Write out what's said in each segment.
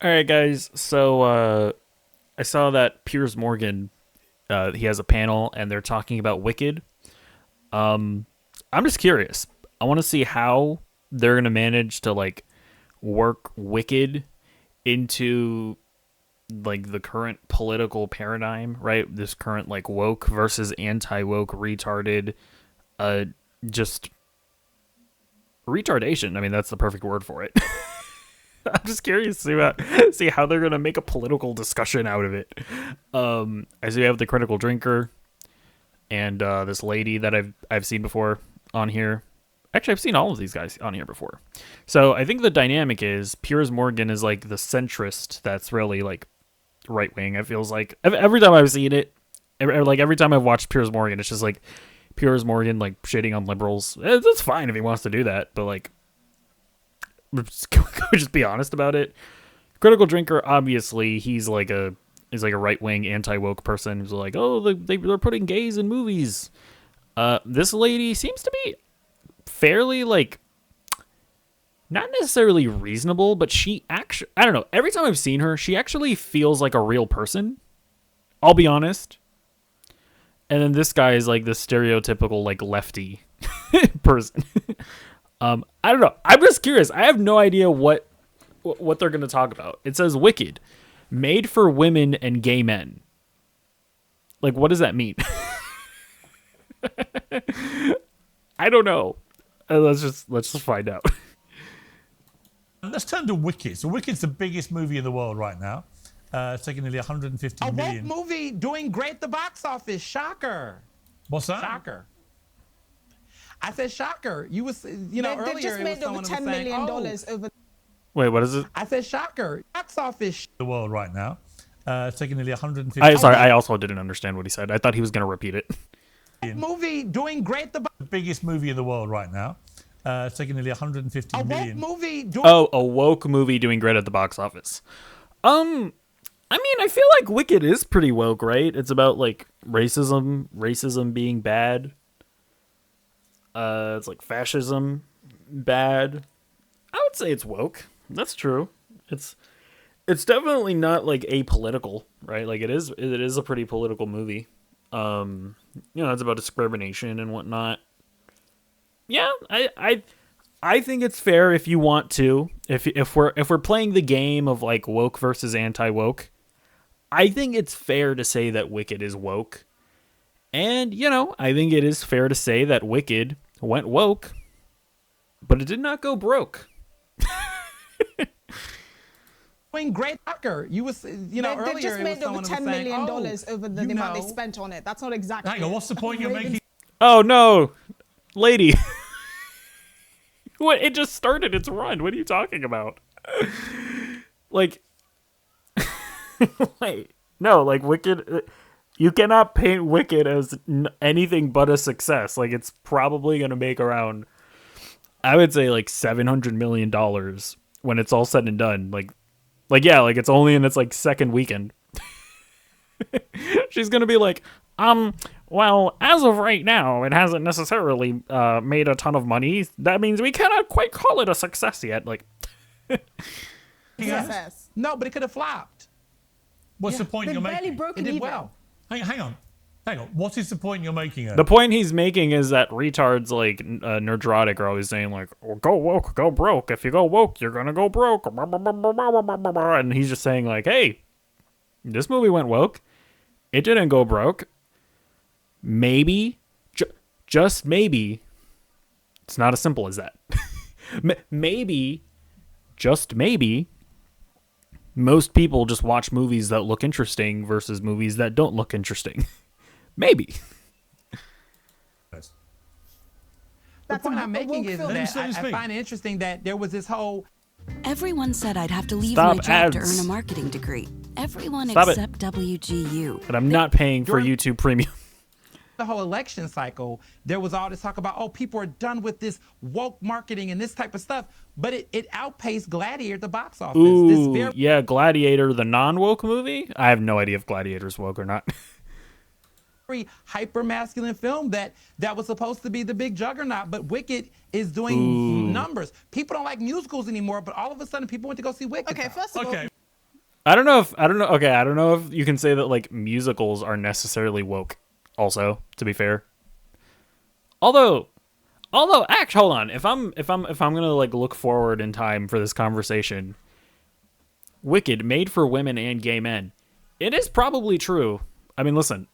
All right, guys. So I saw that Piers Morgan, he has a panel, and they're talking about Wicked. I'm just curious. I want to see how they're gonna manage to like work Wicked into like the current political paradigm, right? This current like woke versus anti-woke retarded, uh, just retardation. I mean, that's the perfect word for it. I'm just curious to see how they're gonna make a political discussion out of it. I see we have the critical drinker and this lady that I've seen before on here. Actually, I've seen all of these guys on here before. So I think the dynamic is Piers Morgan is like the centrist that's really like right wing. It feels like every time I've seen it, every time I've watched Piers Morgan, it's just like Piers Morgan like shitting on liberals. That's fine if he wants to do that, but like, can we just be honest about it? Critical drinker, obviously, he's like a right wing anti woke person who's like, oh, they're putting gays in movies. This lady seems to be fairly like not necessarily reasonable, but she actually, I don't know. Every time I've seen her, she actually feels like a real person. I'll be honest. And then this guy is like the stereotypical like lefty person. I don't know. I'm just curious. I have no idea what they're going to talk about. It says Wicked, made for women and gay men. Like, what does that mean? I don't know. Let's just find out. Let's turn to Wicked. So Wicked's the biggest movie in the world right now. It's taking nearly 150 million. A woke movie doing great at the box office. Shocker. What's that? Shocker. I said shocker. You was, earlier they just made over $10 million over. Wait, what is it? I said shocker. Box office. The world right now. It's taking nearly 150. I also didn't understand what he said. I thought he was going to repeat it. Movie doing great at the box. The biggest movie in the world right now. It's taking nearly 150 million. Movie doing. Oh, a woke movie doing great at the box office. I mean, I feel like Wicked is pretty woke, right? It's about like racism being bad. It's like fascism bad. I would say it's woke. That's true. It's definitely not like apolitical, right? Like it is a pretty political movie. It's about discrimination and whatnot. Yeah, I think it's fair if you want to. If we're playing the game of like woke versus anti-woke, I think it's fair to say that Wicked is woke. And, I think it is fair to say that Wicked went woke, but it did not go broke. Doing great. Shocker. You was, earlier They just made over $10 million over the amount they spent on it. That's not exactly. Hang on, what's the point you're making? Oh no, lady. What? It just started its run. What are you talking about? Like, wait, no, like Wicked. You cannot paint Wicked as anything but a success. Like, it's probably gonna make around, I would say, like $700 million when it's all said and done. Like it's only in its like second weekend. She's gonna be like, well, as of right now, it hasn't necessarily made a ton of money. That means we cannot quite call it a success yet. Like, Success. No, but it could have flopped. What's the point They you're barely making? broke It it did even. well. Hang on. What is the point you're making? the point he's making is that retards like Nerdrotic are always saying like, oh, go woke, go broke. If you go woke, you're gonna go broke. And he's just saying like, hey, this movie went woke. It didn't go broke. Maybe, just maybe, it's not as simple as that. Maybe, just maybe, most people just watch movies that look interesting versus movies that don't look interesting. Maybe. The That's point a I'm making woke is film. that I Speak. find it interesting that there was this whole Everyone said I'd have to leave Stop my job to ads. earn a marketing degree. Everyone Stop it. except WGU. But I'm not paying for YouTube Premium. the whole election cycle. There was all this talk about, oh, people are done with this woke marketing and this type of stuff. But it outpaced Gladiator at the box office. This Ooh, very yeah, Gladiator, the non-woke movie? I have no idea if Gladiator's woke or not. hyper masculine film that was supposed to be the big juggernaut, but Wicked is doing numbers. People don't like musicals anymore, but all of a sudden people went to go see Wicked. Okay, first of all, Okay. I don't know. Okay, I don't know if you can say that like musicals are necessarily woke. Also, to be fair, although, actually, hold on. If I'm gonna like look forward in time for this conversation, Wicked, made for women and gay men, it is probably true. I mean, listen.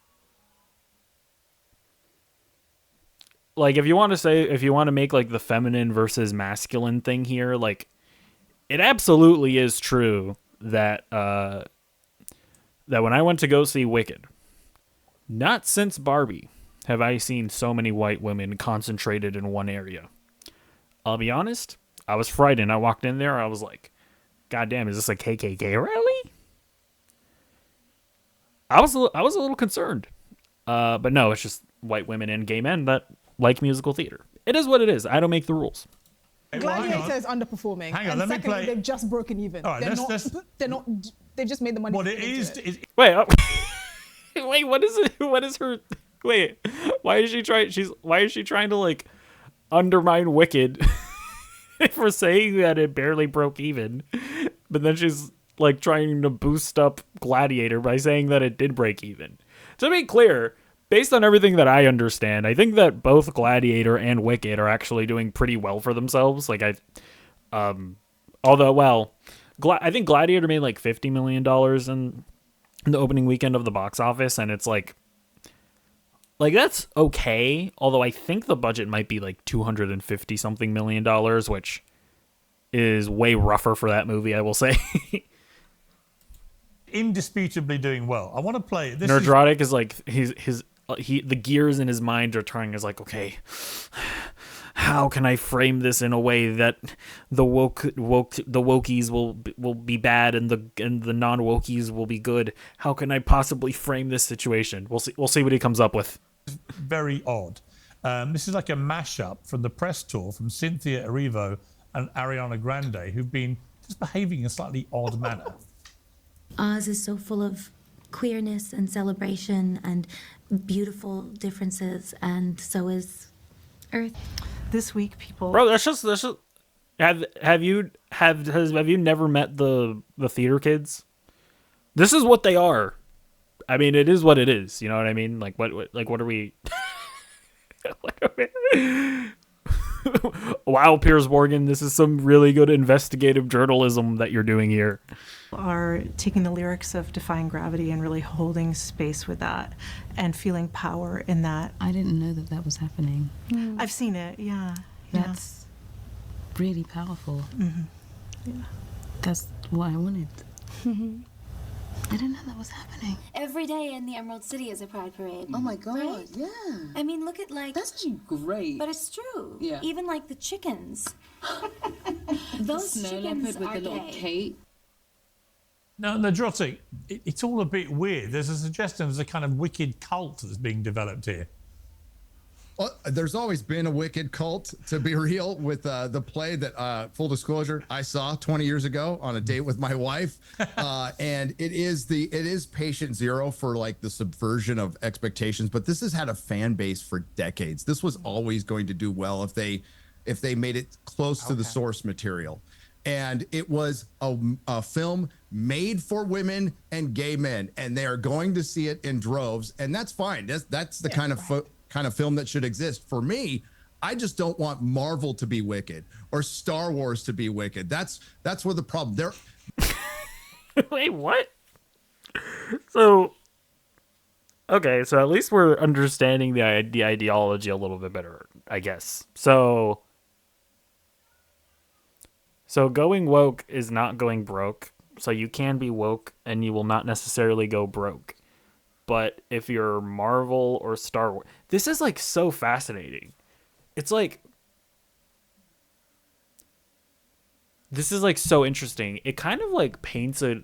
Like, if you want to make like the feminine versus masculine thing here, like, it absolutely is true that that when I went to go see Wicked, not since Barbie have I seen so many white women concentrated in one area. I'll be honest, I was frightened. I walked in there, I was like, God damn, is this a KKK rally? I was a little concerned. But no, it's just white women and gay men that like musical theater. It is what it is. I don't make the rules. Gladiator is underperforming. Hang on, and let me secondly, play. they've just broken even. All right, They're not. They've just made the money. What it into is, it. Wait, wait, what is it? What is her? Wait, why is she trying to like undermine Wicked for saying that it barely broke even, but then she's like trying to boost up Gladiator by saying that it did break even. To be clear, based on everything that I understand, I think that both Gladiator and Wicked are actually doing pretty well for themselves. Like I think Gladiator made like $50 million in the opening weekend of the box office, and it's like that's okay. Although I think the budget might be like $250 something million, which is way rougher for that movie, I will say. indisputably doing well. I want to play this. Nerdrotic is like the gears in his mind are turning. Is like, okay, how can I frame this in a way that the wokies will be bad and the non-wokies will be good? How can I possibly frame this situation? We'll see what he comes up with. Very odd. This is like a mashup from the press tour from Cynthia Erivo and Ariana Grande, who've been just behaving in a slightly odd manner. Oz is so full of queerness and celebration and beautiful differences, and so is Earth. This week, people. Bro, that's just have you never met the theater kids? This is what they are. I mean, it is what it is. You know what I mean? Like what are we? Wow, Piers Morgan, this is some really good investigative journalism that you're doing here. Are taking the lyrics of Defying Gravity and really holding space with that and feeling power in that. I didn't know that was happening. I've seen it, yeah. That's really powerful. Mm-hmm. Yeah. That's what I wanted. I didn't know that was happening. Every day in the Emerald City is a Pride Parade. Oh my God, right? yeah. I mean, look at like... That's actually great. But it's true. Yeah. Even like the chickens. Those Those snow chickens leopard with are the little gay. cape. Now, Nerdrotic, it's all a bit weird. There's a suggestion there's a kind of wicked cult that's being developed here. Well, there's always been a wicked cult, to be real, with the play that, full disclosure, I saw 20 years ago on a date with my wife. And it is patient zero for like the subversion of expectations, but this has had a fan base for decades. This was always going to do well if they made it close to the source material. And it was a film made for women and gay men, and they are going to see it in droves, and that's fine. That's the kind of film that should exist. For me, I just don't want Marvel to be wicked or Star Wars to be wicked. That's where the problem. Wait, what? So, okay, so at least we're understanding the ideology a little bit better, I guess. So going woke is not going broke. So you can be woke and you will not necessarily go broke. But if you're Marvel or Star Wars, this is like so fascinating. It's like, this is like so interesting. It kind of like paints a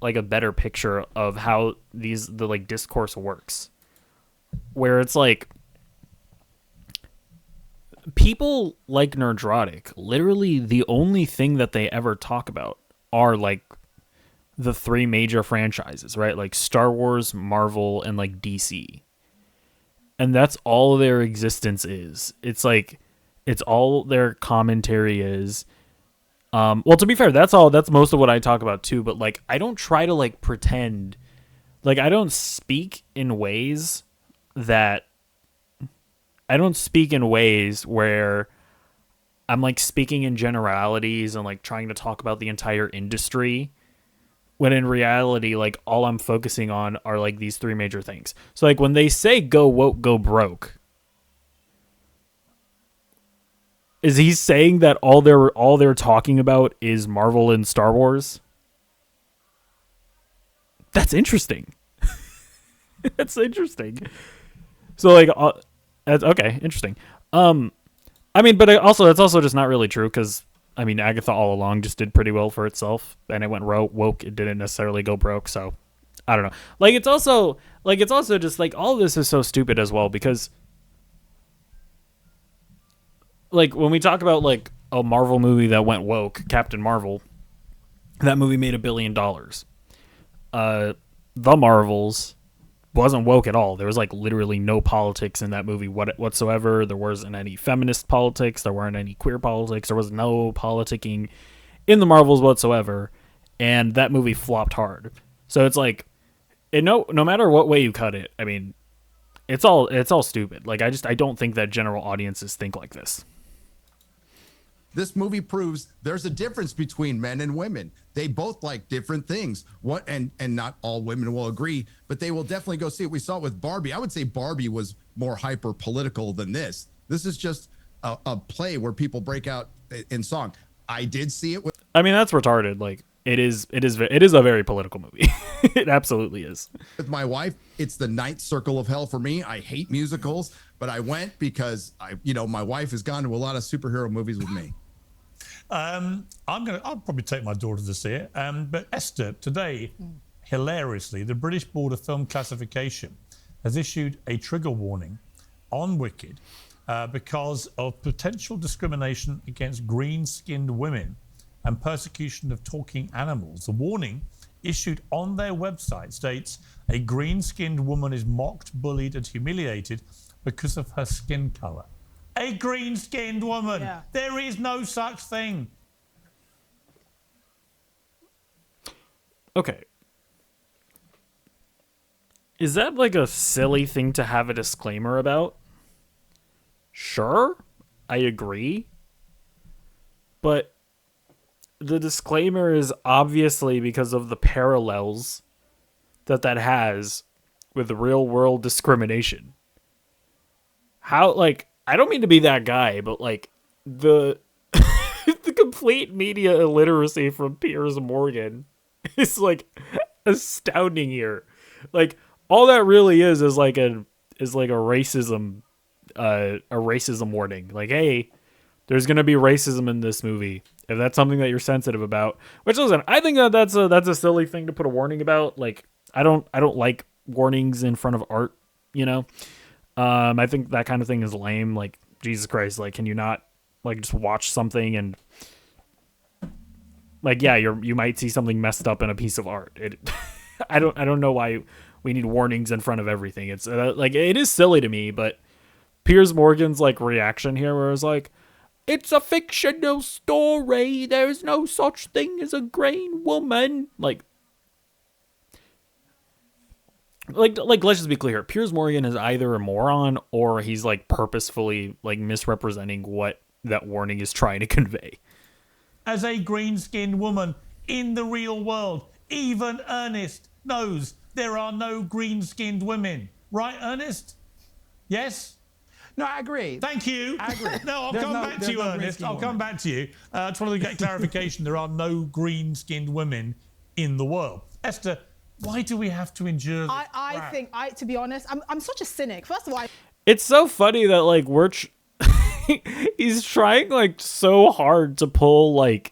better picture of how the like discourse works, where it's like people like Nerdrotic, literally the only thing that they ever talk about are like the three major franchises, right? Like Star Wars, Marvel, and like DC. And that's all their existence is. It's like, it's all their commentary is. Well, to be fair, that's most of what I talk about too, but like I don't try to like pretend, like I don't speak in ways where I'm like speaking in generalities and like trying to talk about the entire industry, when in reality, like all I'm focusing on are like these three major things. So like when they say go woke, go broke, is he saying that all they're talking about is Marvel and Star Wars? That's interesting. That's interesting. So like, that's okay, interesting. I mean, but also that's also just not really true, because I mean, Agatha all along just did pretty well for itself, and it went woke. It didn't necessarily go broke. So I don't know. Like it's also just like all of this is so stupid as well, because like when we talk about like a Marvel movie that went woke, Captain Marvel, that movie made $1 billion. The Marvels wasn't woke at all. There was like literally no politics in that movie whatsoever. There wasn't any feminist politics. There weren't any queer politics. There was no politicking in the Marvels whatsoever, and that movie flopped hard. So it's like, no matter what way you cut it, I mean, it's all stupid. Like I don't think that general audiences think like this. This movie proves there's a difference between men and women. They both like different things. And not all women will agree, but they will definitely go see it. We saw it with Barbie. I would say Barbie was more hyper political than this. This is just a play where people break out in song. I did see it with. I mean, that's retarded. Like it is a very political movie. It absolutely is. With my wife, it's the ninth circle of hell for me. I hate musicals, but I went because my wife has gone to a lot of superhero movies with me. I'll probably take my daughter to see it. But Esther, today, hilariously, the British Board of Film Classification has issued a trigger warning on Wicked because of potential discrimination against green-skinned women and persecution of talking animals. The warning, issued on their website, states a green-skinned woman is mocked, bullied, and humiliated because of her skin color. A green-skinned woman. Yeah. There is no such thing. Okay. Is that like a silly thing to have a disclaimer about? Sure, I agree. But the disclaimer is obviously because of the parallels that has with real-world discrimination. How, like, I don't mean to be that guy, but like the the complete media illiteracy from Piers Morgan is like astounding here. Like all that really is like a racism warning. Like, hey, there's gonna be racism in this movie. If that's something that you're sensitive about, which listen, I think that's a silly thing to put a warning about. Like I don't like warnings in front of art, you know. I think that kind of thing is lame. Like, Jesus Christ, like, can you not, like, just watch something and, like, yeah, you might see something messed up in a piece of art. I don't know why we need warnings in front of everything. It's like, it is silly to me, but Piers Morgan's like reaction here, where it's like, it's a fictional story. There's no such thing as a green woman. Like, let's just be clear. Piers Morgan is either a moron or he's like purposefully like misrepresenting what that warning is trying to convey. As a green-skinned woman in the real world, even Ernest knows there are no green-skinned women. Right, Ernest? Yes? No, I agree. Thank you. I agree. No, I'll come back to you, Ernest. I'll come back to you. I just wanted to get clarification. There are no green-skinned women in the world. Esther, why do we have to endure this? I think, to be honest, I'm such a cynic. First of all, it's so funny that like he's trying like so hard to pull like.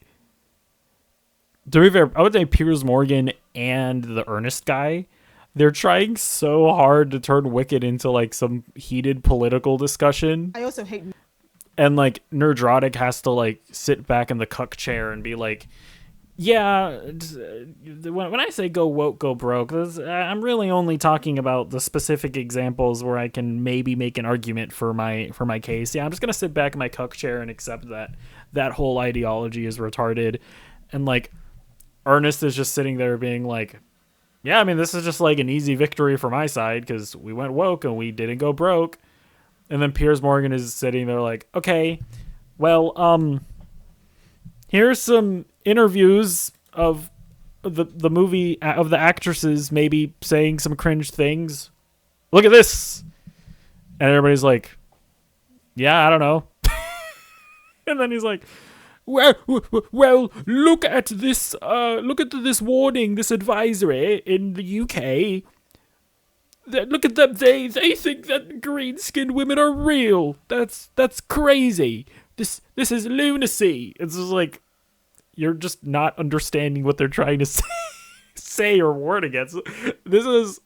To be fair, I would say Piers Morgan and the Ernest guy, they're trying so hard to turn Wicked into like some heated political discussion. I also hate. And like Nerdrotic has to like sit back in the cuck chair and be like, yeah, when I say go woke, go broke, I'm really only talking about the specific examples where I can maybe make an argument for my case. Yeah, I'm just gonna sit back in my cuck chair and accept that that whole ideology is retarded. And like Ernest is just sitting there being like, yeah, I mean, this is just like an easy victory for my side because we went woke and we didn't go broke. And then Piers Morgan is sitting there like, okay, well, here's some interviews of the movie, of the actresses maybe saying some cringe things. Look at this. And everybody's like, yeah, I don't know. And then he's like, well, look at this warning, this advisory in the UK. Look at them. They think that green-skinned women are real. That's crazy. This is lunacy. It's just like, you're just not understanding what they're trying to say or warn against. This is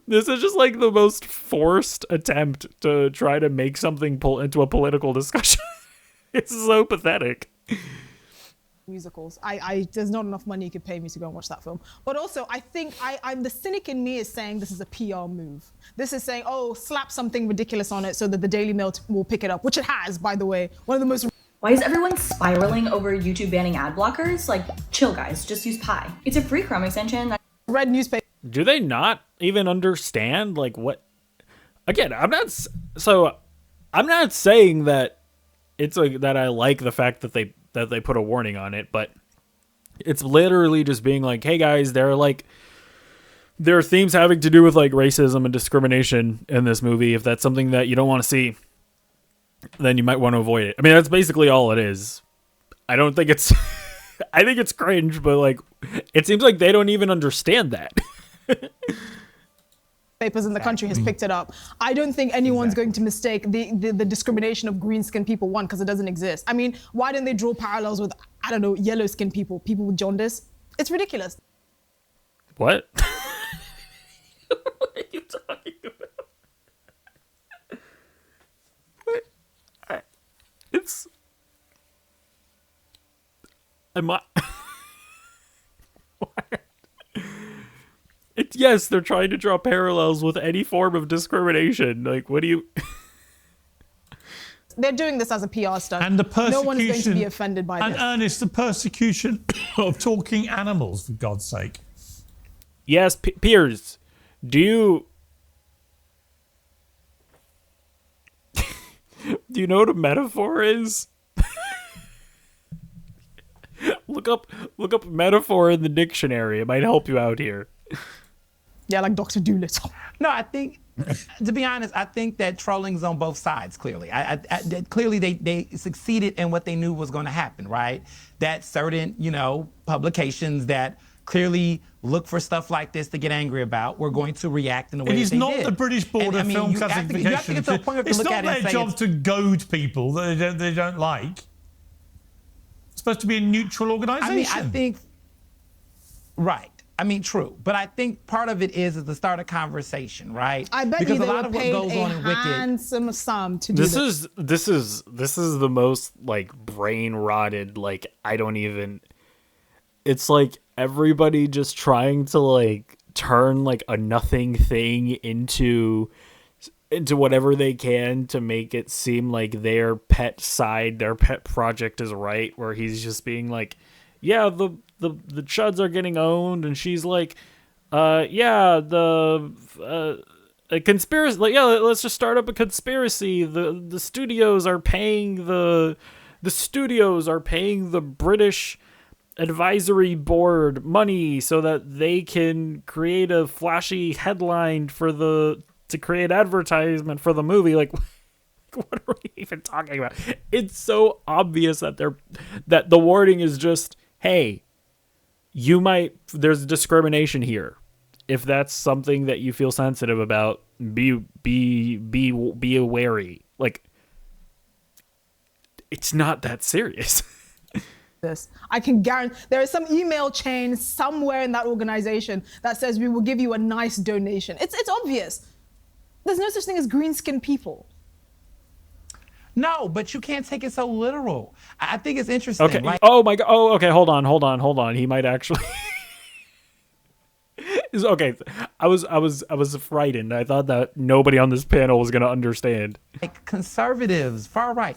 just like the most forced attempt to try to make something pull into a political discussion. It's so pathetic. Musicals. There's not enough money you could pay me to go and watch that film. But also, I think I'm the cynic in me is saying this is a PR move. This is saying, oh, slap something ridiculous on it so that the Daily Mail will pick it up, which it has, by the way. One of the most. Why is everyone spiraling over YouTube banning ad blockers? Like, chill guys, just use Pi. It's a free Chrome extension that read newspaper. Do they not even understand like what? Again, I'm not saying that it's like that I like the fact that they put a warning on it, but it's literally just being like, hey guys, there are themes having to do with like racism and discrimination in this movie. If that's something that you don't want to see, then you might want to avoid it. I mean, that's basically all it is. I don't think it's I think it's cringe, but like it seems like they don't even understand that. Papers in the country has picked it up. I don't think anyone's going to mistake the discrimination of green-skinned people, one, because it doesn't exist. I mean, why didn't they draw parallels with, I don't know, yellow-skinned people with jaundice? It's ridiculous. What? What are you talking about? What? It's... What? Yes, they're trying to draw parallels with any form of discrimination. Like, what do you... They're doing this as a PR stunt. And the persecution... No one is going to be offended by this. And Ernest, the persecution of talking animals, for God's sake. Yes, Piers, do you... Do you know what a metaphor is? Look up metaphor in the dictionary. It might help you out here. Yeah, like Dr. Doolittle. No, I think, to be honest, I think that trolling's on both sides, clearly. Clearly, they succeeded in what they knew was going to happen, right? That certain, publications that clearly look for stuff like this to get angry about, we're going to react in the way It is that they not did. the British Board of Film Classification. You have to get to a point where you it's look not at it and their say job to goad people that they don't like. It's supposed to be a neutral organisation. I mean, I think, right. I mean, true. But I think part of it is to start a conversation, right? I bet because you a they lot were of what paid goes on in a Wicked. handsome sum to do this. This is the most like brain rotted. Like I don't even. It's like everybody just trying to like turn like a nothing thing into whatever they can to make it seem like their pet side, their pet project is right. Where he's just being like, yeah, the chuds are getting owned, and she's like, yeah, a conspiracy. Like, yeah, let's just start up a conspiracy. The studios are paying the British advisory board money so that they can create a flashy headline to create advertisement for the movie. Like, what are we even talking about? It's so obvious that the warning is just, hey, there's discrimination here. If that's something that you feel sensitive about, be wary. Like, it's not that serious. This. I can guarantee there is some email chain somewhere in that organization that says we will give you a nice donation. It's obvious. There's no such thing as green-skinned people. No, but you can't take it so literal. I think it's interesting. Okay. Like, oh my god. Oh, okay. Hold on. He might actually. Okay. I was frightened. I thought that nobody on this panel was gonna understand. Like conservatives, far right.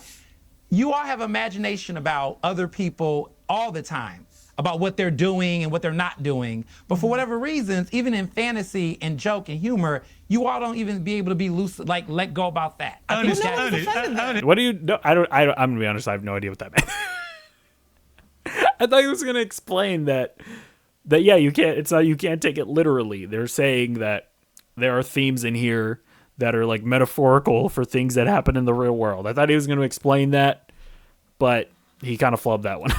You all have imagination about other people all the time, about what they're doing and what they're not doing. But for whatever reasons, even in fantasy and joke and humor, you all don't even be able to be loose, like let go about that. I think that- What do you? No, I don't. I'm gonna be honest. I have no idea what that meant. I thought he was gonna explain that yeah, you can't. It's not. You can't take it literally. They're saying that there are themes in here that are like metaphorical for things that happen in the real world. I thought he was gonna explain that, but he kind of flubbed that one.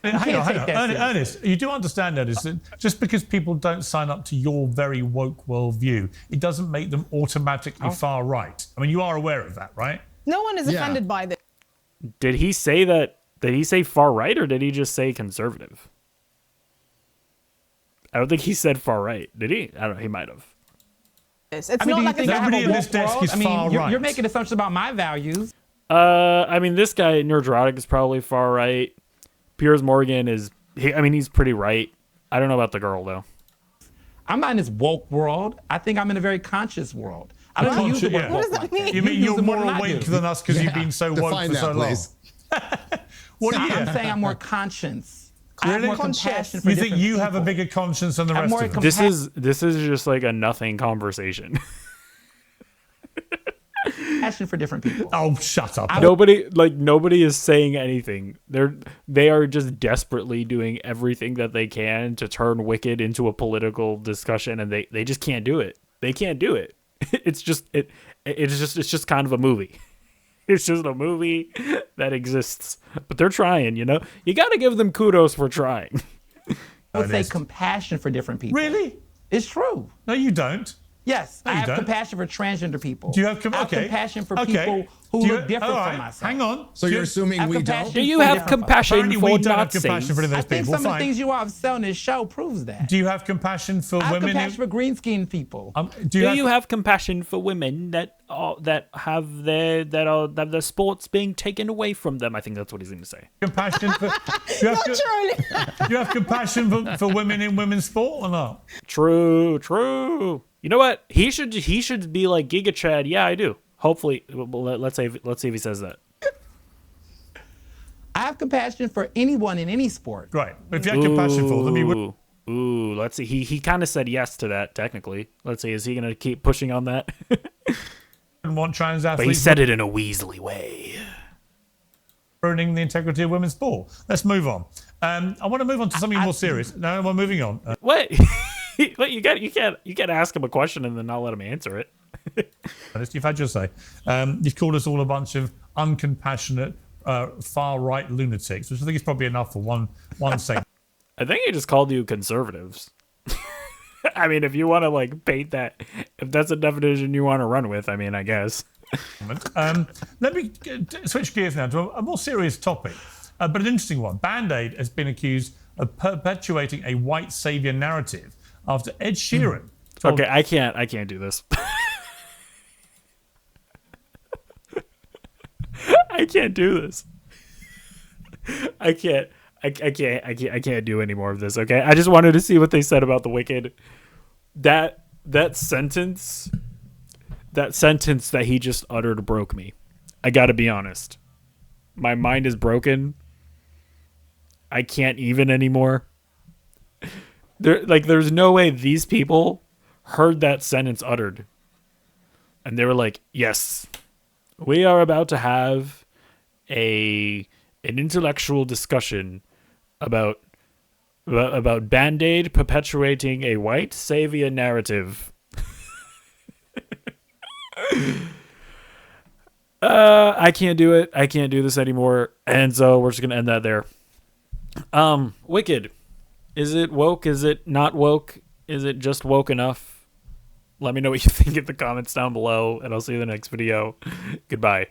Hang on. Ernest, you do understand, Ernest, that just because people don't sign up to your very woke worldview, it doesn't make them automatically far right. I mean, you are aware of that, right? No one is offended by this. Did he say that? Did he say far right or did he just say conservative? I don't think he said far right. Did he? I don't know. He might have. It's I mean, not do you like think it's I have a Nobody in this woke desk world? is I mean, far you're right. making assumptions about my values. I mean, this guy Nerdrotic is probably far right. Piers Morgan is. He's pretty right. I don't know about the girl though. I'm not in this woke world. I think I'm in a very conscious world. I don't use the word woke. What does that like mean? You mean use you're it more more than I awake do. than us because you've been so woke Define for that, so long? please. What do you? I'm saying I'm more conscious. I have Really? more compassion for You think different you have a people. bigger conscience than the I'm rest more of us? This is just like a nothing conversation. compassion for different people. Oh, shut up. Nobody is saying anything. They are just desperately doing everything that they can to turn Wicked into a political discussion, and they just can't do it. They can't do it. It's just kind of a movie. It's just a movie that exists. But they're trying, you know? You got to give them kudos for trying. I would say compassion for different people. Really? It's true. No, you don't. Yes, No, I you have don't. compassion for transgender people. Do you have I have okay. compassion for Okay. people who Do you- look different all right, from myself. Hang on. So you're assuming I have we don't? compassion Do you for have different- compassion Apparently for we don't have Nazis? compassion for I those think people. some of the Fine. things you all have said on this show proves that. Do you have compassion for I have women? compassion for green skinned people. Do you have compassion for women that have their sports being taken away from them? I think that's what he's going to say. compassion for? Do you have compassion for women in women's sport or not? True. You know what? He should be like Giga Chad. Yeah, I do. Hopefully, let's see if he says that. I have compassion for anyone in any sport. Right. If you had compassion for them, you would. Ooh, let's see. He kind of said yes to that technically. Let's see. Is he going to keep pushing on that? Want trans athletes. But he said it in a Weasley way. Ruining the integrity of women's sport. Let's move on. I want to move on to something more serious. No, we're moving on. What? What you can't ask him a question and then not let him answer it. You've had your say. You've called us all a bunch of uncompassionate, far-right lunatics, which I think is probably enough for one segment. I think he just called you conservatives. I mean, if you want to like paint that, if that's a definition you want to run with, I mean, I guess. Let me switch gears now to a more serious topic, but an interesting one. Band-Aid has been accused of perpetuating a white savior narrative after Ed Sheeran. Okay, I can't do this. I can't do this. I can't do any more of this. Okay, I just wanted to see what they said about the Wicked. That sentence that he just uttered broke me. I gotta be honest. My mind is broken. I can't even anymore. There's no way these people heard that sentence uttered. And they were like, yes, we are about to have an intellectual discussion about Band-Aid perpetuating a white savior narrative. I can't do it. I can't do this anymore. And so we're just going to end that there. Wicked. Is it woke? Is it not woke? Is it just woke enough? Let me know what you think in the comments down below, and I'll see you in the next video. Goodbye.